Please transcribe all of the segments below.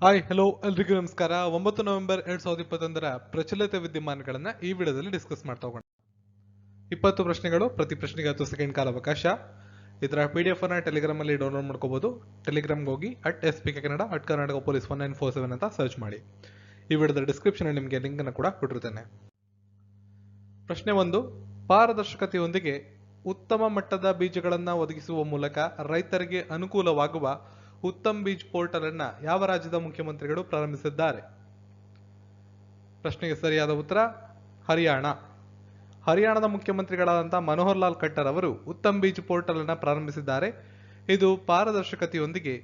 Hi hello ಎಲ್ರಿಗೂ ನಮಸ್ಕಾರ. 9 November 2021 ಪ್ರಚಲಿತ ವಿದ್ಯಮಾನಗಳನ್ನ ಈ ವಿಡಿಯೋದಲ್ಲಿ ಡಿಸ್ಕಸ್ ಮಾಡ್ತಾ ಹೋಗೋಣ. 20 ಪ್ರಶ್ನೆಗಳು, ಪ್ರತಿ ಪ್ರಶ್ನೆಗೆ 10 ಸೆಕೆಂಡ್ ಕಾಲಾವಕಾಶ. ಇದರ PDF ಅನ್ನ ಟೆಲಿಗ್ರಾಮ್ ಅಲ್ಲಿ ಡೌನ್ಲೋಡ್ ಮಾಡ್ಕೋಬಹುದು. ಟೆಲಿಗ್ರಾಮ್ಗೆ ಹೋಗಿ @spk ಕನ್ನಡ @ಕರ್ನಾಟಕ ಪೊಲೀಸ್ 1947 ಅಂತ ಸರ್ಚ್ ಮಾಡಿ. ಈ ವಿಡಿಯೋದ ಡಿಸ್ಕ್ರಿಪ್ಷನ್ ಅಲ್ಲಿ ನಿಮಗೆ ಲಿಂಕ್ ಅನ್ನು ಕೂಡ ಕೊಟ್ಟಿರ್ತೇನೆ. ಪ್ರಶ್ನೆ 1, ಪಾರದರ್ಶಕತೆಯೊಂದಿಗೆ ಉತ್ತಮ ಮಟ್ಟದ ಬೀಜಗಳನ್ನು ಒದಗಿಸುವ ಮೂಲಕ ರೈತರಿಗೆ ಅನುಕೂಲವಾಗುವ ಉತ್ತಮ್ ಬೀಜ್ ಪೋರ್ಟಲ್ ಅನ್ನ ಯಾವ ರಾಜ್ಯದ ಮುಖ್ಯಮಂತ್ರಿಗಳು ಪ್ರಾರಂಭಿಸಿದ್ದಾರೆ? ಪ್ರಶ್ನೆಗೆ ಸರಿಯಾದ ಉತ್ತರ ಹರಿಯಾಣ. ಹರಿಯಾಣದ ಮುಖ್ಯಮಂತ್ರಿಗಳಾದಂತಹ ಮನೋಹರ್ ಲಾಲ್ ಖಟ್ಟರ್ ಅವರು ಉತ್ತಮ್ ಬೀಜ್ ಪೋರ್ಟಲ್ ಅನ್ನ ಪ್ರಾರಂಭಿಸಿದ್ದಾರೆ. ಇದು ಪಾರದರ್ಶಕತೆಯೊಂದಿಗೆ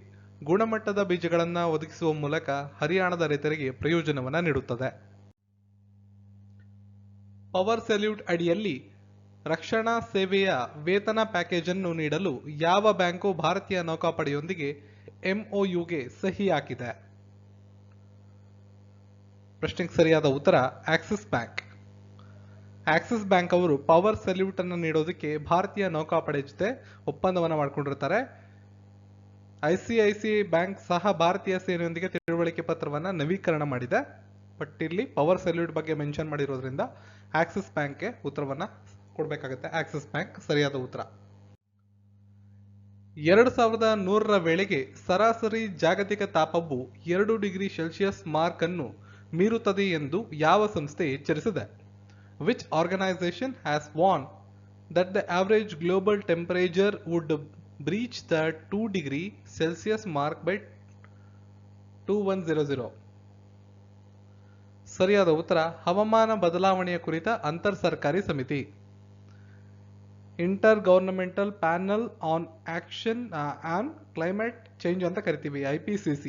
ಗುಣಮಟ್ಟದ ಬೀಜಗಳನ್ನು ಒದಗಿಸುವ ಮೂಲಕ ಹರಿಯಾಣದ ರೈತರಿಗೆ ಪ್ರಯೋಜನವನ್ನ ನೀಡುತ್ತದೆ. ಪವರ್ ಸೆಲ್ಯೂಟ್ ಅಡಿಯಲ್ಲಿ ರಕ್ಷಣಾ ಸೇವೆಯ ವೇತನ ಪ್ಯಾಕೇಜ್ ಅನ್ನು ನೀಡಲು ಯಾವ ಬ್ಯಾಂಕು ಭಾರತೀಯ ನೌಕಾಪಡೆಯೊಂದಿಗೆ MOUಗೆ ಸಹಿ ಹಾಕಿದೆ? ಪ್ರಶ್ನೆಗೆ ಸರಿಯಾದ ಉತ್ತರ ಆಕ್ಸಿಸ್ ಬ್ಯಾಂಕ್. ಆಕ್ಸಿಸ್ ಬ್ಯಾಂಕ್ ಅವರು ಪವರ್ ಸೆಲ್ಯೂಟ್ ಅನ್ನು ನೀಡೋದಕ್ಕೆ ಭಾರತೀಯ ನೌಕಾಪಡೆ ಜೊತೆ ಒಪ್ಪಂದವನ್ನು ಮಾಡಿಕೊಂಡಿರ್ತಾರೆ. ICICI ಬ್ಯಾಂಕ್ ಸಹ ಭಾರತೀಯ ಸೇನೆಯೊಂದಿಗೆ ತಿಳುವಳಿಕೆ ಪತ್ರವನ್ನು ನವೀಕರಣ ಮಾಡಿದೆ. ಬಟ್ ಇಲ್ಲಿ ಪವರ್ ಸೆಲ್ಯೂಟ್ ಬಗ್ಗೆ ಮೆನ್ಷನ್ ಮಾಡಿರೋದ್ರಿಂದ ಆಕ್ಸಿಸ್ ಬ್ಯಾಂಕ್ಗೆ ಉತ್ತರವನ್ನ ಕೊಡಬೇಕಾಗುತ್ತೆ. ಆಕ್ಸಿಸ್ ಬ್ಯಾಂಕ್ ಸರಿಯಾದ ಉತ್ತರ. 2100ರ ವೇಳೆಗೆ ಸರಾಸರಿ ಜಾಗತಿಕ ತಾಪವು 2 ಡಿಗ್ರಿ ಸೆಲ್ಸಿಯಸ್ ಮಾರ್ಕ್ ಅನ್ನು ಮೀರುತ್ತದೆ ಎಂದು ಯಾವ ಸಂಸ್ಥೆ ಎಚ್ಚರಿಸಿದೆ? Which organization has warned that the average global temperature would breach the 2 degree Celsius mark by 2100? ಸರಿಯಾದ ಉತ್ತರ ಹವಾಮಾನ ಬದಲಾವಣೆಯ ಕುರಿತ ಅಂತರ್ ಸರ್ಕಾರಿ ಸಮಿತಿ. Inter governmental panel on action on climate change ಅಂತ ಕರಿತೀವಿ, IPCC.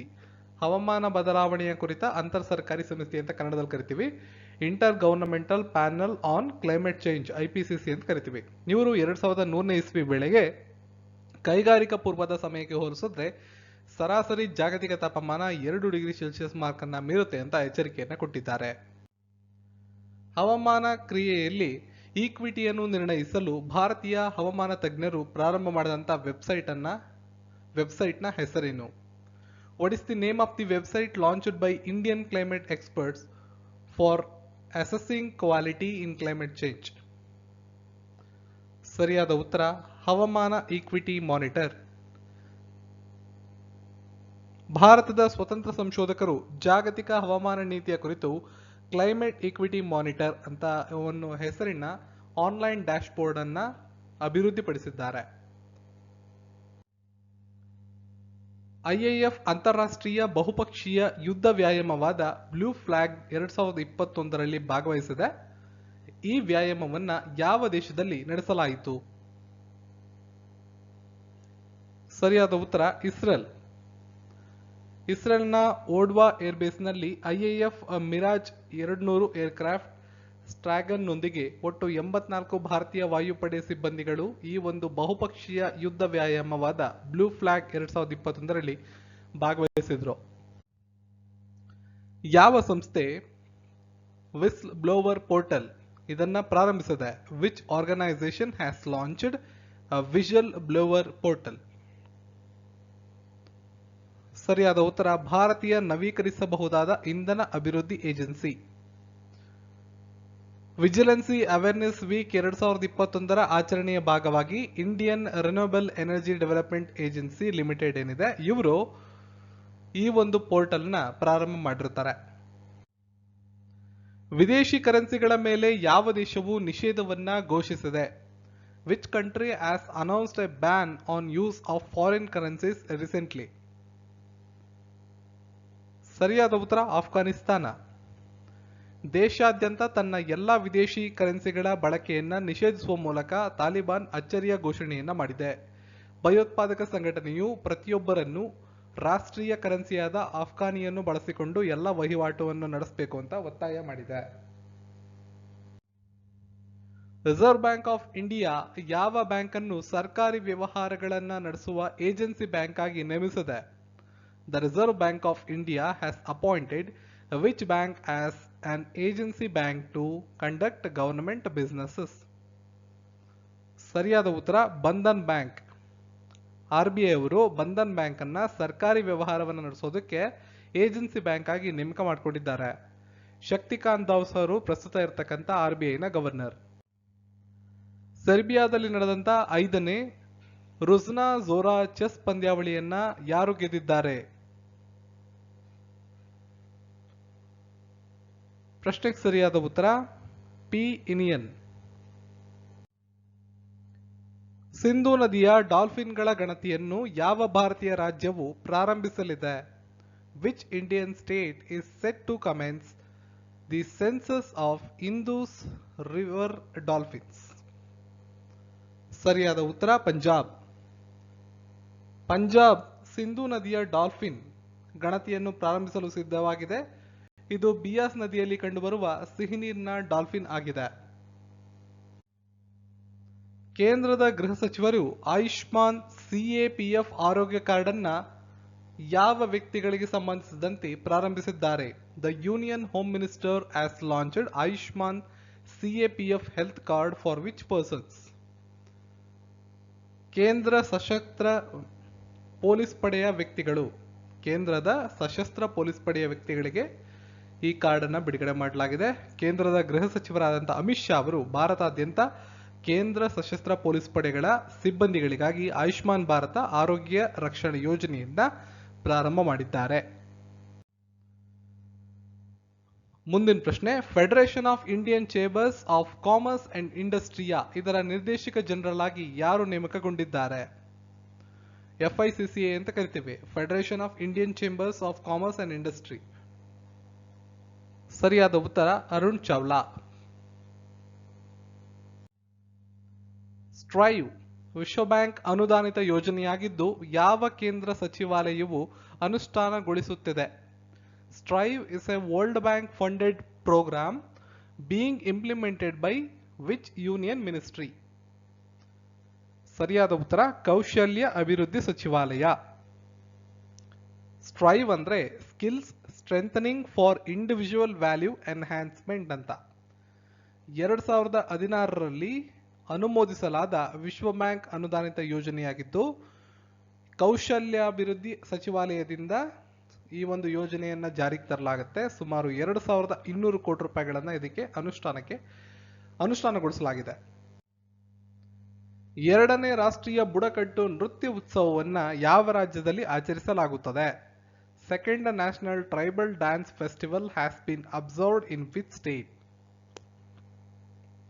ಹವಾಮಾನ ಬದಲಾವಣೆಯ ಕುರಿತ ಅಂತರ್ ಸರ್ಕಾರಿ ಸಮಿತಿ ಅಂತ ಕನ್ನಡದಲ್ಲಿ ಕರಿತೀವಿ. Inter governmental panel on climate change IPCC ಅಂತ ಕರಿತೀವಿ. ಇವರು 2100ನೇ ಇಸ್ವಿ ವೇಳೆಗೆ ಕೈಗಾರಿಕಾ ಪೂರ್ವದ ಸಮಯಕ್ಕೆ ಹೋಲಿಸಿದ್ರೆ ಸರಾಸರಿ ಜಾಗತಿಕ ತಾಪಮಾನ 2 ಡಿಗ್ರಿ ಸೆಲ್ಸಿಯಸ್ ಮಾರ್ಕ್ ಅನ್ನ ಮೀರುತ್ತೆ ಅಂತ ಎಚ್ಚರಿಕೆಯನ್ನ ಕೊಟ್ಟಿದ್ದಾರೆ. ಹವಾಮಾನ ಕ್ರಿಯೆಯಲ್ಲಿ ಈಕ್ವಿಟಿಯನ್ನು ನಿರ್ಣಯಿಸಲು ಭಾರತೀಯ ಹವಾಮಾನ ತಜ್ಞರು ಪ್ರಾರಂಭ ಮಾಡಿದಂಥ ವೆಬ್ಸೈಟ್ನ ಹೆಸರೇನು? What is the name of the website launched by Indian climate experts for accessing quality in climate change? ಸರಿಯಾದ ಉತ್ತರ ಹವಾಮಾನ ಈಕ್ವಿಟಿ ಮಾನಿಟರ್. ಭಾರತದ ಸ್ವತಂತ್ರ ಸಂಶೋಧಕರು ಜಾಗತಿಕ ಹವಾಮಾನ ನೀತಿಯ ಕುರಿತು ಕ್ಲೈಮೇಟ್ ಈಕ್ವಿಟಿ ಮಾನಿಟರ್ ಅಂತ ಒಂದು ಹೆಸರಿನ ಆನ್ಲೈನ್ ಡ್ಯಾಶ್ ಬೋರ್ಡ್ ಅನ್ನ ಅಭಿವೃದ್ಧಿಪಡಿಸಿದ್ದಾರೆ. IIF ಅಂತಾರಾಷ್ಟ್ರೀಯ ಬಹುಪಕ್ಷೀಯ ಯುದ್ಧ ವ್ಯಾಯಾಮವಾದ ಬ್ಲೂ ಫ್ಲಾಗ್ 2021ರಲ್ಲಿ ಭಾಗವಹಿಸಿದೆ. ಈ ವ್ಯಾಯಾಮವನ್ನ ಯಾವ ದೇಶದಲ್ಲಿ ನಡೆಸಲಾಯಿತು? ಸರಿಯಾದ ಉತ್ತರ ಇಸ್ರೇಲ್. ಇಸ್ರೇಲ್ನ ಓಡ್ವಾ ಏರ್ಬೇಸ್ನಲ್ಲಿ IIF ಮಿರಾಜ್ 200 ಏರ್ಕ್ರಾಫ್ಟ್ ಸ್ಟ್ರಾಗನ್ ನೊಂದಿಗೆ ಒಟ್ಟು 84 ಭಾರತೀಯ ವಾಯುಪಡೆ ಸಿಬ್ಬಂದಿಗಳು ಈ ಒಂದು ಬಹುಪಕ್ಷೀಯ ಯುದ್ಧ ವ್ಯಾಯಾಮವಾದ ಬ್ಲೂ ಫ್ಲಾಗ್ 2021ರಲ್ಲಿ ಭಾಗವಹಿಸಿದ್ರು. ಯಾವ ಸಂಸ್ಥೆ ವಿಸ್ಲ್ ಬ್ಲೋವರ್ ಪೋರ್ಟಲ್ ಇದನ್ನ ಪ್ರಾರಂಭಿಸಿದೆ? Which organisation has launched whistle blower portal? ಸರಿಯಾದ ಉತ್ತರ ಭಾರತೀಯ ನವೀಕರಿಸಬಹುದಾದ ಇಂಧನ ಅಭಿವೃದ್ಧಿ ಏಜೆನ್ಸಿ. ವಿಜಿಲೆನ್ಸಿ ಅವೇರ್ನೆಸ್ ವೀಕ್ 2021ರ ಆಚರಣೆಯ ಭಾಗವಾಗಿ Indian renewable energy development agency limited ಏನಿದೆ, ಇವರು ಈ ಒಂದು ಪೋರ್ಟಲ್ ನ ಪ್ರಾರಂಭ ಮಾಡಿರ್ತಾರೆ. ವಿದೇಶಿ ಕರೆನ್ಸಿಗಳ ಮೇಲೆ ಯಾವ ದೇಶವು ನಿಷೇಧವನ್ನ ಘೋಷಿಸಿದೆ? Which country has announced A ban on use of foreign currencies recently? ಸರಿಯಾದ ಉತ್ತರ ಆಫ್ಘಾನಿಸ್ತಾನ. ದೇಶಾದ್ಯಂತ ತನ್ನ ಎಲ್ಲಾ ವಿದೇಶಿ ಕರೆನ್ಸಿಗಳ ಬಳಕೆಯನ್ನ ನಿಷೇಧಿಸುವ ಮೂಲಕ ತಾಲಿಬಾನ್ ಅಚ್ಚರಿಯ ಘೋಷಣೆಯನ್ನ ಮಾಡಿದೆ. ಭಯೋತ್ಪಾದಕ ಸಂಘಟನೆಯು ಪ್ರತಿಯೊಬ್ಬರನ್ನು ರಾಷ್ಟ್ರೀಯ ಕರೆನ್ಸಿಯಾದ ಅಫ್ಘಾನಿಯನ್ನು ಬಳಸಿಕೊಂಡು ಎಲ್ಲ ವಹಿವಾಟುವನ್ನು ನಡೆಸಬೇಕು ಅಂತ ಒತ್ತಾಯ ಮಾಡಿದೆ. ರಿಸರ್ವ್ ಬ್ಯಾಂಕ್ ಆಫ್ ಇಂಡಿಯಾ ಯಾವ ಬ್ಯಾಂಕ್ ಅನ್ನು ಸರ್ಕಾರಿ ವ್ಯವಹಾರಗಳನ್ನ ನಡೆಸುವ ಏಜೆನ್ಸಿ ಬ್ಯಾಂಕ್ ಆಗಿ ನೇಮಿಸಿದೆ? The Reserve Bank of India has appointed which bank as an agency bank to conduct government businesses? ಸರಿಯಾದ ಉತ್ತರ ಬಂಧನ್ ಬ್ಯಾಂಕ್. RBI ಅವರು ಬಂಧನ್ ಬ್ಯಾಂಕ್ ಅನ್ನ ಸರ್ಕಾರಿ ವ್ಯವಹಾರವನ್ನು ನಡೆಸೋದಕ್ಕೆ ಏಜೆನ್ಸಿ ಬ್ಯಾಂಕ್ ಆಗಿ ನೇಮಕ ಮಾಡಿಕೊಂಡಿದ್ದಾರೆ. ಶಕ್ತಿಕಾಂತ್ ದಾಸ್ ಅವರು ಪ್ರಸ್ತುತ ಇರತಕ್ಕಂತ RBIನ ಗವರ್ನರ್. ಸೆರ್ಬಿಯಾದಲ್ಲಿ ನಡೆದಂತ 5ನೇ ರುಜ್ನಾ ಝೋರಾ ಚೆಸ್ ಪಂದ್ಯಾವಳಿಯನ್ನ ಯಾರು ಗೆದ್ದಿದ್ದಾರೆ? ಪ್ರಶ್ನೆಗೆ ಸರಿಯಾದ ಉತ್ತರ ಪಿ. ಇನಿಯನ್. ಸಿಂಧೂ ನದಿಯ ಡಾಲ್ಫಿನ್ಗಳ ಗಣತಿಯನ್ನು ಯಾವ ಭಾರತೀಯ ರಾಜ್ಯವು ಪ್ರಾರಂಭಿಸಲಿದೆ? Which Indian state is set to commence the census of Indus river dolphins? ಸರಿಯಾದ ಉತ್ತರ ಪಂಜಾಬ್. ಪಂಜಾಬ್ ಸಿಂಧೂ ನದಿಯ ಡಾಲ್ಫಿನ್ ಗಣತಿಯನ್ನು ಪ್ರಾರಂಭಿಸಲು ಸಿದ್ಧವಾಗಿದೆ. ಇದು ಬಿಯಾಸ್ ನದಿಯಲ್ಲಿ ಕಂಡುಬರುವ ಸಿಹಿನೀರಿನ ಡಾಲ್ಫಿನ್ ಆಗಿದೆ. ಕೇಂದ್ರದ ಗೃಹ ಸಚಿವರು ಆಯುಷ್ಮಾನ್ CAPF ಆರೋಗ್ಯ ಕಾರ್ಡ್ ಅನ್ನ ಯಾವ ವ್ಯಕ್ತಿಗಳಿಗೆ ಸಂಬಂಧಿಸಿದಂತೆ ಪ್ರಾರಂಭಿಸಿದ್ದಾರೆ? The union home minister has launched Ayushman CAPF health card for which persons? ಕೇಂದ್ರ ಸಶಸ್ತ್ರ ಪೊಲೀಸ್ ಪಡೆಯ ವ್ಯಕ್ತಿಗಳು. ಕೇಂದ್ರದ ಸಶಸ್ತ್ರ ಪೊಲೀಸ್ ಪಡೆಯ ವ್ಯಕ್ತಿಗಳಿಗೆ ಈ ಕಾರ್ಡ್ ಅನ್ನು ಬಿಡುಗಡೆ ಮಾಡಲಾಗಿದೆ. ಕೇಂದ್ರದ ಗೃಹ ಸಚಿವರಾದಂತಹ ಅಮಿತ್ ಶಾ ಅವರು ಭಾರತಾದ್ಯಂತ ಕೇಂದ್ರ ಸಶಸ್ತ್ರ ಪೊಲೀಸ್ ಪಡೆಗಳ ಸಿಬ್ಬಂದಿಗಳಿಗಾಗಿ ಆಯುಷ್ಮಾನ್ ಭಾರತ ಆರೋಗ್ಯ ರಕ್ಷಣೆ ಯೋಜನೆಯನ್ನ ಪ್ರಾರಂಭ ಮಾಡಿದ್ದಾರೆ. ಮುಂದಿನ ಪ್ರಶ್ನೆ, federation of Indian chambers of commerce and industry ಇದರ ನಿರ್ದೇಶಕ ಜನರಲ್ ಆಗಿ ಯಾರು ನೇಮಕಗೊಂಡಿದ್ದಾರೆ? FICCA ಅಂತ ಕರಿತೇವೆ, federation of Indian chambers of commerce and industry. ಸರಿಯಾದ ಉತ್ತರ ಅರುಣ್ ಚಾವ್ಲಾ. ಸ್ಟ್ರೈವ್ ವಿಶ್ವ ಬ್ಯಾಂಕ್ ಅನುದಾನಿತ ಯೋಜನೆಯಾಗಿದ್ದು ಯಾವ ಕೇಂದ್ರ ಸಚಿವಾಲಯವು ಅನುಷ್ಠಾನಗೊಳಿಸುತ್ತಿದೆ? Strive is a world bank funded program being implemented by which union ministry? ಸರಿಯಾದ ಉತ್ತರ ಕೌಶಲ್ಯ ಅಭಿವೃದ್ಧಿ ಸಚಿವಾಲಯ. ಸ್ಟ್ರೈವ್ ಅಂದ್ರೆ skills strengthening for individual value enhancement ಅಂತ. 2016ರಲ್ಲಿ ಅನುಮೋದಿಸಲಾದ ವಿಶ್ವ ಬ್ಯಾಂಕ್ ಅನುದಾನಿತ ಯೋಜನೆಯಾಗಿದ್ದು ಕೌಶಲ್ಯಾಭಿವೃದ್ಧಿ ಸಚಿವಾಲಯದಿಂದ ಈ ಒಂದು ಯೋಜನೆಯನ್ನ ಜಾರಿಗೆ ತರಲಾಗುತ್ತೆ. ಸುಮಾರು 2200 ಕೋಟಿ ರೂಪಾಯಿಗಳನ್ನ ಇದಕ್ಕೆ ಅನುಷ್ಠಾನಗೊಳಿಸಲಾಗಿದೆ. 2ನೇ ರಾಷ್ಟ್ರೀಯ ಬುಡಕಟ್ಟು ನೃತ್ಯ ಉತ್ಸವವನ್ನ ಯಾವ ರಾಜ್ಯದಲ್ಲಿ ಆಚರಿಸಲಾಗುತ್ತದೆ? Second national tribal dance festival has been observed in which state?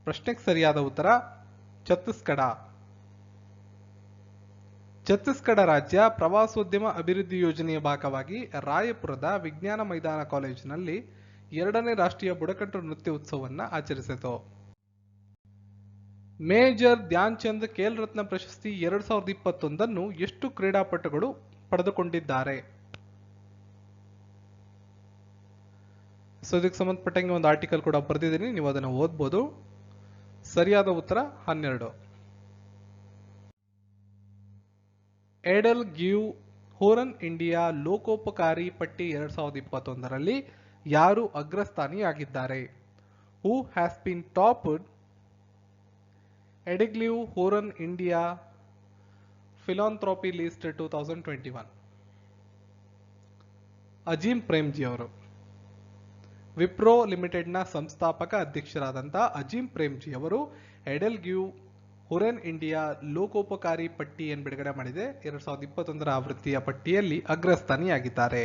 ಪ್ರಶ್ನೆಗೆ ಸರಿಯಾದ ಉತ್ತರ ಛತ್ತೀಸ್ಗಢ. ಛತ್ತೀಸ್ಗಢ ರಾಜ್ಯ ಪ್ರವಾಸೋದ್ಯಮ ಅಭಿವೃದ್ಧಿ ಯೋಜನೆಯ ಭಾಗವಾಗಿ ರಾಯಪುರದ ವಿಜ್ಞಾನ ಮೈದಾನ ಕಾಲೇಜಿನಲ್ಲಿ 2ನೇ ರಾಷ್ಟ್ರೀಯ ಬುಡಕಟ್ಟು ನೃತ್ಯ ಉತ್ಸವವನ್ನು ಆಚರಿಸಿತು. ಮೇಜರ್ ಧ್ಯಾನ್ ಚಂದ್ ಖೇಲ್ ರತ್ನ ಪ್ರಶಸ್ತಿ 2021 ಎಷ್ಟು ಕ್ರೀಡಾಪಟುಗಳು ಪಡೆದುಕೊಂಡಿದ್ದಾರೆ? ಸೊ ಇದಕ್ಕೆ ಸಂಬಂಧಪಟ್ಟಂಗೆ ಒಂದು ಆರ್ಟಿಕಲ್ ಕೂಡ ಬರೆದಿದ್ದೀನಿ, ನೀವು ಅದನ್ನು ಓದ್ಬೋದು. ಸರಿಯಾದ ಉತ್ತರ 12. ಎಡೆಲ್ ಗಿವ್ ಹುರನ್ ಇಂಡಿಯಾ ಲೋಕೋಪಕಾರಿ ಪಟ್ಟಿ 2021ರಲ್ಲಿ ಯಾರು ಅಗ್ರಸ್ಥಾನಿಯಾಗಿದ್ದಾರೆ? ಹೂ ಹ್ಯಾಸ್ ಬೀನ್ ಟಾಪ್ಡ್ ಎಡೆಗ್ಲಿವ್ Hurun India philanthropy list 2021? Azim Premji ಅವರು. ವಿಪ್ರೋ ಲಿಮಿಟೆಡ್ನ ಸಂಸ್ಥಾಪಕ ಅಧ್ಯಕ್ಷರಾದಂತಹ ಅಜೀಂ ಪ್ರೇಮ್ಜಿ ಅವರು ಎಡೆಲ್ ಗಿವ್ ಹುರೆನ್ ಇಂಡಿಯಾ ಲೋಕೋಪಕಾರಿ ಪಟ್ಟಿಯನ್ನು ಬಿಡುಗಡೆ ಮಾಡಿದೆ. 2021ರ ಆವೃತ್ತಿಯ ಪಟ್ಟಿಯಲ್ಲಿ ಅಗ್ರಸ್ಥಾನಿಯಾಗಿದ್ದಾರೆ.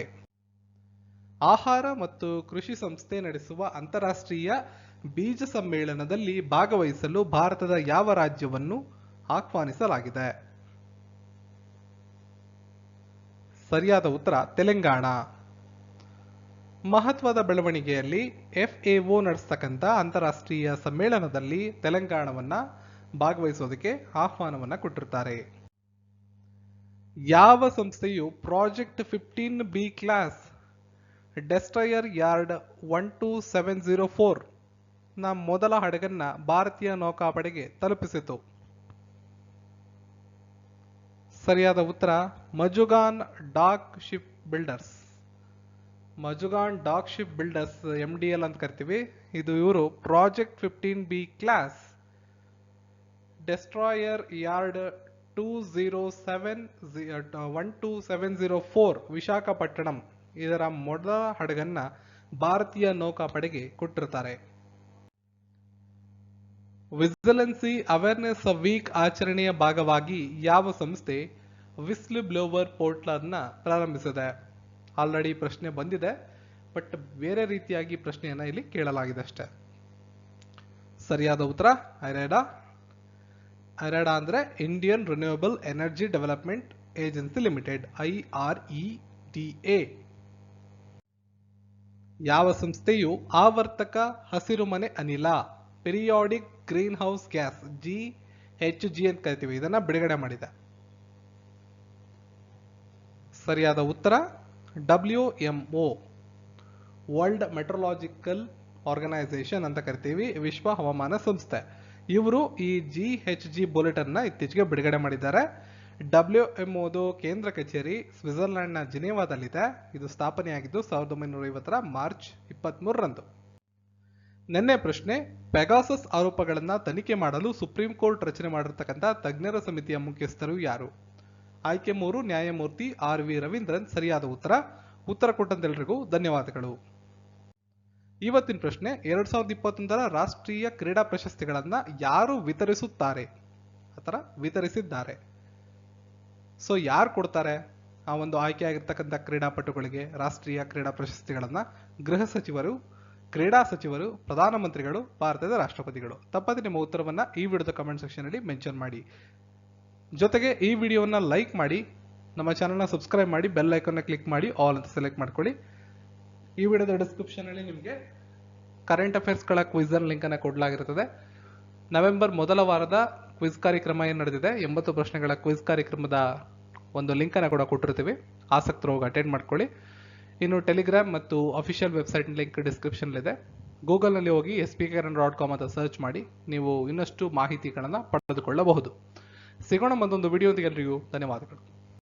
ಆಹಾರ ಮತ್ತು ಕೃಷಿ ಸಂಸ್ಥೆ ನಡೆಸುವ ಅಂತಾರಾಷ್ಟ್ರೀಯ ಬೀಜ ಸಮ್ಮೇಳನದಲ್ಲಿ ಭಾಗವಹಿಸಲು ಭಾರತದ ಯಾವ ರಾಜ್ಯವನ್ನು ಆಹ್ವಾನಿಸಲಾಗಿದೆ? ಸರಿಯಾದ ಉತ್ತರ ತೆಲಂಗಾಣ. ಮಹತ್ವದ ಬೆಳವಣಿಗೆಯಲ್ಲಿ FAO ನಡೆಸತಕ್ಕಂಥ ಅಂತಾರಾಷ್ಟ್ರೀಯ ಸಮ್ಮೇಳನದಲ್ಲಿ ತೆಲಂಗಾಣವನ್ನ ಭಾಗವಹಿಸೋದಕ್ಕೆ ಆಹ್ವಾನವನ್ನ ಕೊಟ್ಟಿರ್ತಾರೆ. ಯಾವ ಸಂಸ್ಥೆಯು project 15B class destroyer yard 12704 ನ ಮೊದಲ ಹಡಗನ್ನ ಭಾರತೀಯ ನೌಕಾಪಡೆಗೆ ತಲುಪಿಸಿತು? ಸರಿಯಾದ ಉತ್ತರ Mazagon dock ship builders. Mazagon dock ship builders MDL ಅಂತ ಕರಿತೀವಿ. ಇವರು project 15B class destroyer yard 12704 Visakhapatnam ಇದರ ಮೊದಲ ಹಡಗನ್ನ ಭಾರತೀಯ ನೌಕಾಪಡೆಗೆ ಕೊಟ್ಟಿರ್ತಾರೆ. ವಿಜಿಲೆನ್ಸಿ ಅವೇರ್ನೆಸ್ ವೀಕ್ ಆಚರಣೆಯ ಭಾಗವಾಗಿ ಯಾವ ಸಂಸ್ಥೆ ವಿಸ್ಲ್ ಬ್ಲೋವರ್ ಪೋರ್ಟಲ್ ಅನ್ನ ಪ್ರಾರಂಭಿಸಿದೆ? ಆಲ್ರೆಡಿ ಪ್ರಶ್ನೆ ಬಂದಿದೆ, ಬಟ್ ಬೇರೆ ರೀತಿಯಾಗಿ ಪ್ರಶ್ನೆಯನ್ನ ಇಲ್ಲಿ ಕೇಳಲಾಗಿದೆ ಅಷ್ಟೇ. ಸರಿಯಾದ ಉತ್ತರ ಐರಾಡಾ. ಐರಾಡಾ ಅಂದ್ರೆ Indian renewable energy development agency limited, IREDA. ಯಾವ ಸಂಸ್ಥೆಯು ಆವರ್ತಕ ಹಸಿರುಮನೆ ಅನಿಲ periodic green house gas GHG ಅಂತ ಕರಿತೀವಿ ಇದನ್ನ ಬಿಡುಗಡೆ ಮಾಡಿದೆ? ಸರಿಯಾದ ಉತ್ತರ WMO, ವರ್ಲ್ಡ್ ಮೆಟ್ರೋಲಾಜಿಕಲ್ ಆರ್ಗನೈಸೇಷನ್ ಅಂತ ಕರಿತೀವಿ, ವಿಶ್ವ ಹವಾಮಾನ ಸಂಸ್ಥೆ. ಇವರು ಈ GHG ಬುಲೆಟಿನ್ ನ ಇತ್ತೀಚೆಗೆ ಬಿಡುಗಡೆ ಮಾಡಿದ್ದಾರೆ. WMOದು ಕೇಂದ್ರ ಕಚೇರಿ ಸ್ವಿಟ್ಜರ್ಲೆಂಡ್ನ ಜಿನೇವಾದಲ್ಲಿದೆ. ಇದು ಸ್ಥಾಪನೆಯಾಗಿದ್ದು 1950 ಮಾರ್ಚ್ 23ರಂದು. ನಿನ್ನೆ ಪ್ರಶ್ನೆ, ಪೆಗಾಸಸ್ ಆರೋಪಗಳನ್ನ ತನಿಖೆ ಮಾಡಲು ಸುಪ್ರೀಂ ಕೋರ್ಟ್ ರಚನೆ ಮಾಡಿರ್ತಕ್ಕಂಥ ತಜ್ಞರ ಸಮಿತಿಯ ಮುಖ್ಯಸ್ಥರು ಯಾರು? ಆಯ್ಕೆ 3 ನ್ಯಾಯಮೂರ್ತಿ RV ರವೀಂದ್ರನ್. ಸರಿಯಾದ ಉತ್ತರ ಕೊಟ್ಟಂತೆಲ್ಲರಿಗೂ ಧನ್ಯವಾದಗಳು. ಇವತ್ತಿನ ಪ್ರಶ್ನೆ, 2021ರ ರಾಷ್ಟ್ರೀಯ ಕ್ರೀಡಾ ಪ್ರಶಸ್ತಿಗಳನ್ನ ಯಾರು ವಿತರಿಸುತ್ತಾರೆ ಅಥವಾ ವಿತರಿಸಿದ್ದಾರೆ? ಸೊ ಯಾರು ಕೊಡ್ತಾರೆ ಆ ಒಂದು ಆಯ್ಕೆಯಾಗಿರ್ತಕ್ಕಂಥ ಕ್ರೀಡಾಪಟುಗಳಿಗೆ ರಾಷ್ಟ್ರೀಯ ಕ್ರೀಡಾ ಪ್ರಶಸ್ತಿಗಳನ್ನ? ಗೃಹ ಸಚಿವರು, ಕ್ರೀಡಾ ಸಚಿವರು, ಪ್ರಧಾನಮಂತ್ರಿಗಳು, ಭಾರತದ ರಾಷ್ಟ್ರಪತಿಗಳು. ತಪ್ಪದೆ ನಿಮ್ಮ ಉತ್ತರವನ್ನ ಈ ವಿಡಿಯೋದ ಕಮೆಂಟ್ ಸೆಕ್ಷನ್ ಅಲ್ಲಿ ಮೆನ್ಷನ್ ಮಾಡಿ. ಜೊತೆಗೆ ಈ ವಿಡಿಯೋವನ್ನ ಲೈಕ್ ಮಾಡಿ, ನಮ್ಮ ಚಾನಲ್ನ ಸಬ್ಸ್ಕ್ರೈಬ್ ಮಾಡಿ, ಬೆಲ್ ಐಕಾನ್ನ ಕ್ಲಿಕ್ ಮಾಡಿ, ಆಲ್ ಅಂತ ಸೆಲೆಕ್ಟ್ ಮಾಡ್ಕೊಳ್ಳಿ. ಈ ವಿಡಿಯೋದ ಡಿಸ್ಕ್ರಿಪ್ಷನ್ ಅಲ್ಲಿ ನಿಮಗೆ ಕರೆಂಟ್ ಅಫೇರ್ಸ್ಗಳ ಕ್ವಿಜ್ ಲಿಂಕ್ ಅನ್ನು ಕೊಡಲಾಗಿರುತ್ತದೆ. ನವೆಂಬರ್ ಮೊದಲ ವಾರದ ಕ್ವಿಜ್ ಕಾರ್ಯಕ್ರಮ ಏನು ನಡೆದಿದೆ, 80 ಪ್ರಶ್ನೆಗಳ ಕ್ವಿಜ್ ಕಾರ್ಯಕ್ರಮದ ಒಂದು ಲಿಂಕ್ ಅನ್ನು ಕೂಡ ಕೊಟ್ಟಿರ್ತೀವಿ. ಆಸಕ್ತರು ಹೋಗಿ ಅಟೆಂಡ್ ಮಾಡ್ಕೊಳ್ಳಿ. ಇನ್ನು ಟೆಲಿಗ್ರಾಮ್ ಮತ್ತು ಅಫಿಷಿಯಲ್ ವೆಬ್ಸೈಟ್ ಲಿಂಕ್ ಡಿಸ್ಕ್ರಿಪ್ಷನ್ ಇದೆ. ಗೂಗಲ್ನಲ್ಲಿ ಹೋಗಿ spkran.com ಅಂತ ಸರ್ಚ್ ಮಾಡಿ ನೀವು ಇನ್ನಷ್ಟು ಮಾಹಿತಿಗಳನ್ನು ಪಡೆದುಕೊಳ್ಳಬಹುದು. ಸಿಗೋಣ ಮತ್ತೊಂದು ವಿಡಿಯೋದೊಂದಿಗೆ. ಎಲ್ರಿಗೂ ಧನ್ಯವಾದಗಳು.